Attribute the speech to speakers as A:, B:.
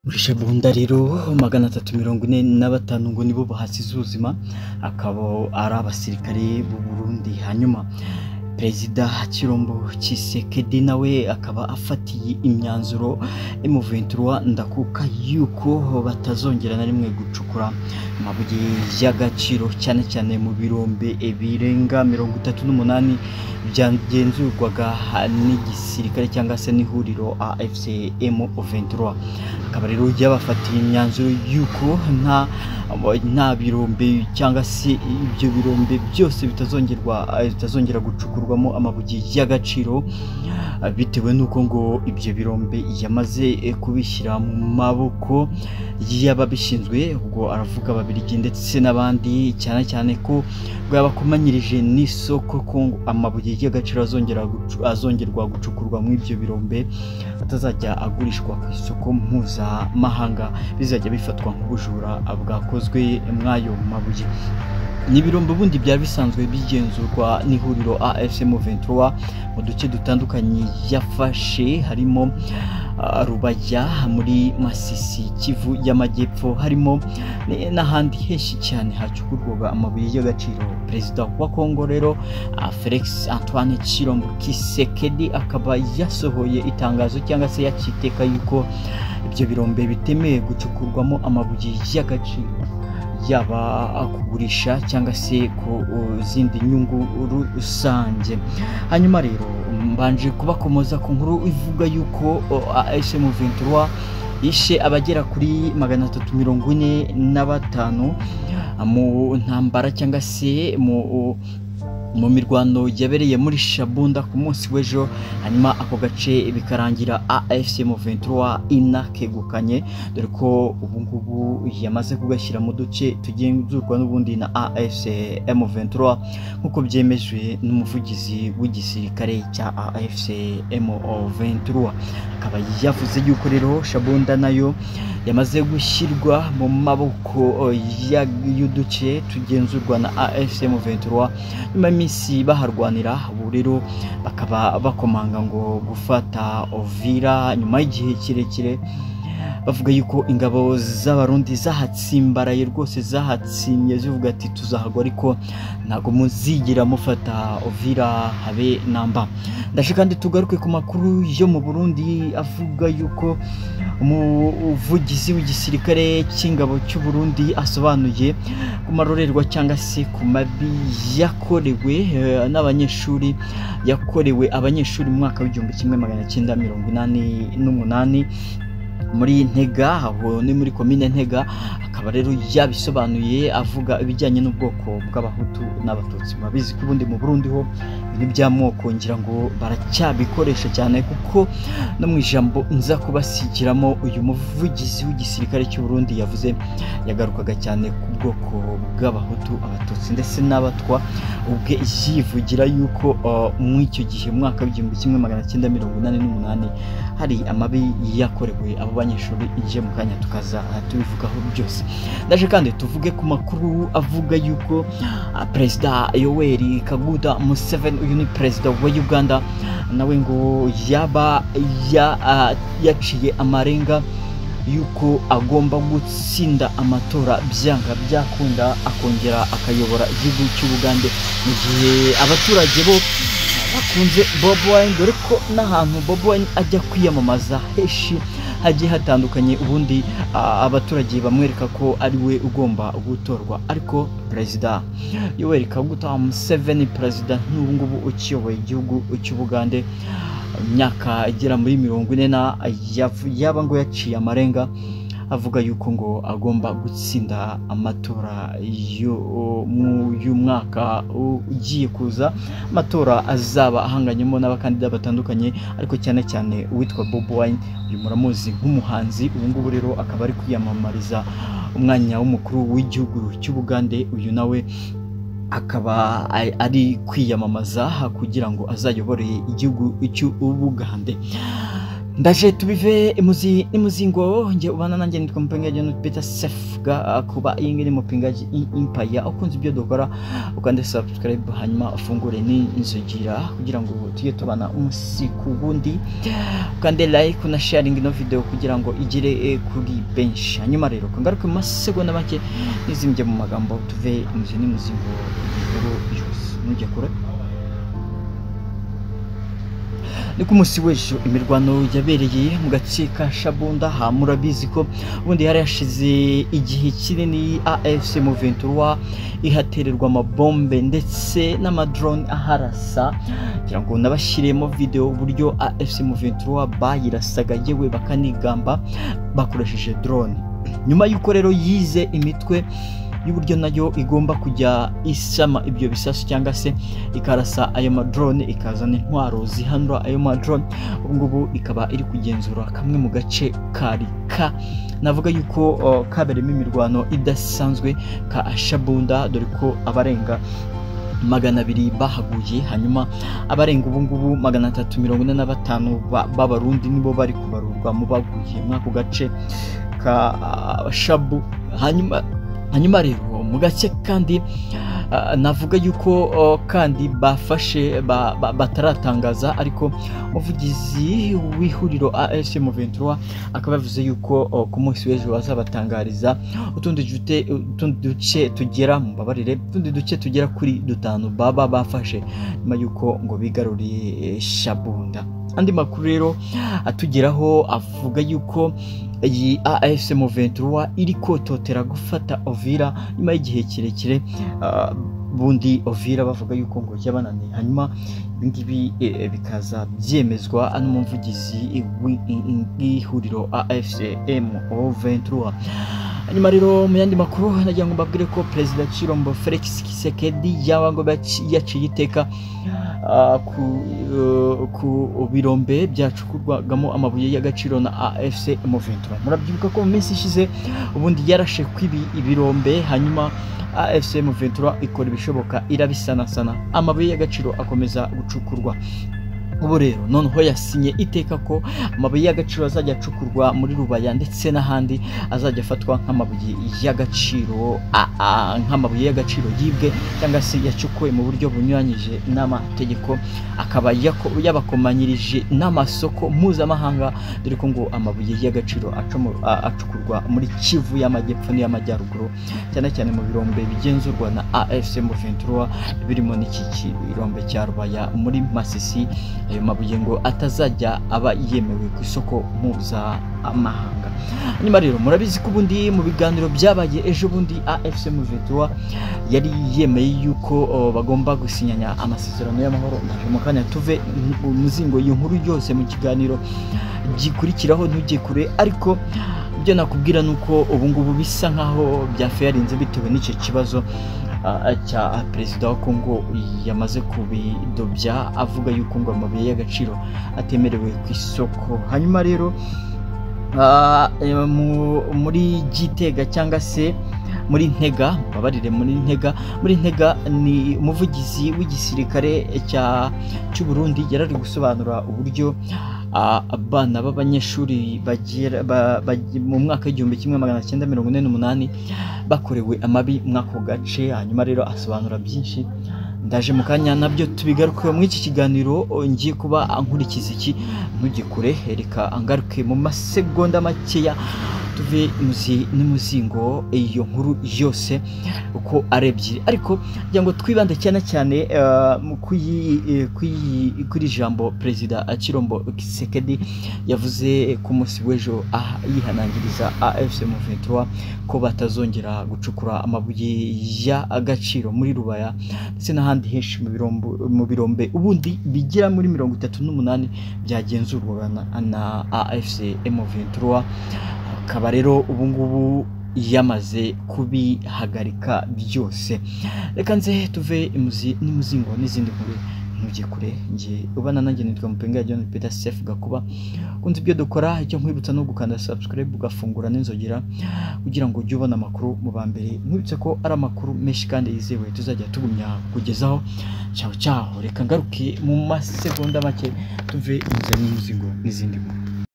A: muri Shabunda rero 345 ngo nibo bahasize ubuzima akaba ari abasirikare b'u Burundi. Hanyuma Perezida Chilombo Tshisekedi nawe akaba afatiye imyanzuro M23 ndakuka yuko batazongera na rimwe gucukura amabuye y'agaciro cyane cyane mu birombe birenga 38 byagenzurwaga n'igisirikare cyangwa se n'ihuriro AFC M23. akaba rero yabafatiye imyanzuro yuko nta birombe cyangwa se ibyo birombe byose bitazongera gucukurwamo amabuye y'agaciro bitewe nuko ngo ibyo birombe yamaze kubishyira mu maboko y'ababishinzwe. ubwo aravuga Ababiligi ndetse n'abandi cyane ko bwabakomanyirije n'isoko ko amabuye y'agaciro azongerwa gucukurwa mu ibyo birombe atazajya agurishwa ku isoko mpuzamahanga, bizajya bifatwa nk'ubujura bwakozwe mwayo mabuye. N'ibirombe bundi byari bisanzwe bigenzurwa n'ihuriro AFC M23 mu duce dutandukanye yafashe, harimo Rubaya muri Masisi, Kivu y'Amajyepfo, harimo n'ahandi henshi cyane hacukurwaga amabuye y'agaciro. Perezida wa Kongo rero Felix Antoine Chilombo Tshisekedi akaba yasohoye itangazo cyangwa se yakiteka yuko ibyo birombe bitemeye gucukurwamo amabuye y'agaciro, yaba kugurisha cyangwa se ku zindi nyungu rusange. Hanyuma rero mbanje kubakomoza ku nkuru ivuga yuko AFC M23 yishe abagera kuri 345 mu ntambara cyangwa se mu mirwano yabereye muri Shabunda ku munsi w'ejo. hanyuma ako gace bikarangira AFC M23 inakegukanye, dore ko ubu ngubu yamaze kugashyira mu duce tugenzurwa n'ubundi na AFC M23 nk'uko byemejwe n'umuvugizi w'igisirikare cya AFC M23. akaba yavuze yuko rero Shabunda nayo yamaze gushyirwa mu maboko y'uduce tugenzurwa na AFC M23 nyuma y'imisi baharwanira. ubu rero bakaba bakomanga ngo gufata Uvira nyuma y'igihe kirekire, bavuga yuko ingabo z'abarundi zahatsimbaraye rwose, zahatsimye zivuga ati tuzahagwa ariko ntago muzigira mufata Uvira habe namba. Ndaje kandi tugaruke ku makuru yo mu Burundi avuga yuko umuvugizi w'igisirikare cy'ingabo cy'u Burundi asobanuye ku marorerwa cyangwa se ku mabi yakorewe n'abanyeshuri, yakorewe abanyeshuri mu mwaka w'1988 muri Ntega, aho ni muri komine Ntega. akaba rero yabisobanuye avuga ibijyanye n'ubwoko bw'abahutu n'abatutsi. Babizi ko ubundi mu Burundi ho ibintu by'amoko ngira ngo baracyabikoresha cyane, kuko no mu ijambo nza kubasigiramo uyu muvugizi w'igisirikare cy'u Burundi yagarukaga cyane ku bwoko bw'abahutu, abatutsi ndetse n'abatwa. ubwe yivugira yuko mu icyo gihe mu mwaka w'1988 hari amabi yakorewe abo banyeshuri. ije mu kanya tukaza tubivugaho byose. Ndaje kandi tuvuge ku makuru avuga yuko Perezida Yoweri Kaguta Museveni, uyu ni perezida wa Uganda, nawe ngo yaba yaciye amarenga yuko agomba gutsinda amatora byanga byakunda akongera akayobora igihugu cy'Ubugande, mu gihe abaturage bo bakunze Bobi Wine, dore ko n'ahantu Bobi Wine ajya kwiyamamaza heshi hagiye hatandukanye, ubundi abaturage bamwereka ko ari we ugomba gutorwa. ariko Perezida Yoweri Kaguta Museveni, perezida n'ubu ngubu ukiyoboye igihugu cy'Ubugande, imyaka igera muri 40 yaba ngo yaciye amarenga avuga yuko ngo agomba gutsinda amatora y'umwaka ugiye kuza, amatora azaba ahanganyemo n'abakandida batandukanye, ariko cyane uwitwa Bobi Wine, uyu muramuzi nk'umuhanzi. ubu ngubu rero akaba ari kwiyamamariza umwanya w'umukuru w'igihugu cy'Ubugande. uyu nawe akaba ari kwiyamamaza kugira ngo azayobore igihugu cy'Ubugande. Ndaje tubive imuzingo nje ubana nanjye nitwa Mupingaji no Peter Sefga kuba yingene Mupingaji Empire ukunze ibyo dukora ukande subscribe hanyuma ufungure n'inzugira kugira ngo tujye tubana umusiku wundi ukande like na sharing no video kugira ngo igire kuri bench hanyuma rero kangaruke mu masegonda make nizimbye mu magambo tuve imuzingo yose nujye kure niko umusi w'ejo imirwano yabereye mu gace ka Shabunda ha murabizi ko ubundi hari yashize igihe kinini AFC M23 ihatererwa amabombe ndetse n'amadrone aharasa kugira ngo nabashiremo video uburyo AFC M23 bayirasaga yewe bakanigamba bakoresheje drone nyuma yuko rero yize imitwe y'uburyo nayo igomba kujya isama ibyo bisasu cyangwa se ikarasa ayo madrone ikazana intwaro zihanura ayo madrone ngubu ikaba iri kugenzura kamwe mu gace karika navuga yuko kaberemo imirwano idasanzwe ka Shabunda dore ko abarenga 200 bahaguye hanyuma abarenga ubu ngubu 345 b'abarundi nibo bari kubarurwa mu baguye mwako gace ka Shabu hanyuma rero mu gace kandi navuga yuko kandi bafashe bataratangaza ariko umuvugizi w'ihuriro AFC M23 akaba yavuze yuko ku munsi w'ejo bazabatangariza utundi duce tugera mu babarire utundi duce tugera kuri 5 baba bafashe nyuma yuko ngo bigaruriye Shabunda andi makuru rero atugeraho avuga yuko iyi AFC M23 iri kototera gufata Uvira nyuma y'igihe kirekire bundi Uvira bavuga yuko ngo yabananiye hanyuma ibingibi bikaza byemezwa n'umuvugizi w'ihuriro AFC M23 hanyuma rero mu yandi makuru nagira ngo mbabwire ko Perezida Chilombo Felix Tshisekedi yabango yaciye iteka ku birombe byacukurwagamo amabuye y'agaciro na AFC M23 murabyibuka ko mu minsi ishize ubundi yarashe kwibi ibirombe hanyuma AFC M23 ikora ibishoboka irabisanasana amabuye y'agaciro akomeza gucukurwa ubu rero noneho yasinye iteka ko amabuye y'agaciro azajya acukurwa muri Rubaya ndetse n'ahandi azajya afatwa nk'amabuye y'agaciro y'agaciro yibwe cyangwa se yacukuwe mu buryo bunyuranyije n'amategeko akaba yabakomanyirije n'amasoko mpuzamahanga dore ko ngo amabuye y'agaciro acukurwa muri Kivu y'amajyepfo n'iy'amajyaruguru cyane cyane mu birombe bigenzurwa na AFC M23 birimo n'iki kirombe cya Rubaya muri Masisi ayo mabuye ngo atazajya aba yemewe ku isoko mpuzamahanga nyuma rero murabizi ko ubundi mu biganiro byabaye ejo bundi AFC M23 yari yemeye yuko bagomba gusinyanya amasezerano y'amahoro mu kanya tuve umuzingo y'inkuru yose mu kiganiro gikurikiraho ntujye kure ariko ibyo nakubwira nuko ubu ngubu bisa nkaho byafayarinze bitewe n'icyo kibazo cya Perezida wa Kongo yamaze kubidobya avuga yuko ngo amabuye y'agaciro atemerewe ku isoko hanyuma rero muri Gitega cyangwa se muri Ntega babarire muri Ntega ni umuvugizi w'igisirikare cy'u Burundi yarari gusobanura uburyo abana b'abanyeshuri bagira mu mwaka w'1948 bakorewe amabi mwako gace hanyuma rero asobanura byinshi ndaje mu kanya nabyo tubigaruke muri iki kiganiro ngiye kuba ankurikiza iki ntugikure reka angaruke mu masegonda makeya tuve n'imuzingo iyo nkuru yose uko arebye ariko kugira ngo twibande cyane kuri jambo Perezida Chilombo Tshisekedi yavuze ku munsi w'ejo yihanangiriza AFC M23 ko batazongera gucukura amabuye y'agaciro muri Rubaya ndetse n'ahandi henshi mu birombe ubundi bigira muri 38 byagenzurwa na AFC M23 akaba rero ubu ngubu yamaze kubihagarika byose reka nze tuve n'imuzingo n'izindi nkuru ntujye kure ngiye ubana nanjye nitwa Mupingaji no Peter Sefga kuba kunze ibyo dukora icyo nkwibutsa no gukanda subscribe ugafungura n'inzogera kugira ngo ujye ubona amakuru mu bambere nkwibutse ko ari amakuru menshi kandi yizewe tuzajya tugumya kugezaho ciao reka ngaruke mu masegonda make tuve n'imuzingo n'izindi nkuru